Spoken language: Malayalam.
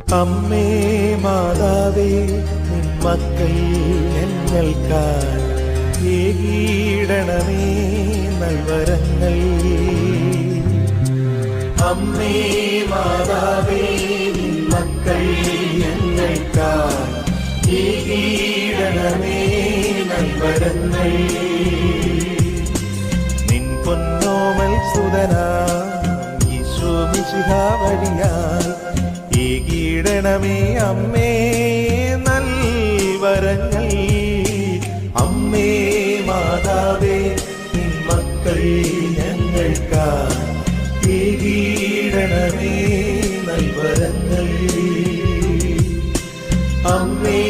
അമ്മേ മാതാവേ നിൻ മക്കൾ ഞങ്ങൾക്കായി ഏകീടണമേ നൽവരങ്ങൾ. അമ്മേ മാതാവേ നിൻ മക്കൾ ഞങ്ങൾക്കായി ഏകീടണമേ നൽവരങ്ങൾ. നിൻ പൊന്നോമൽ സുതനാം യേശു മിശിഹാ വഴിയായി ഏകീടണമേ അമ്മേ നൽവരങ്ങൾ. അമ്മേ മാതാവേ നിൻ മക്കൾ ഞങ്ങൾക്കായി ഏകീടണമേ നൽവരങ്ങൾ. അമ്മേ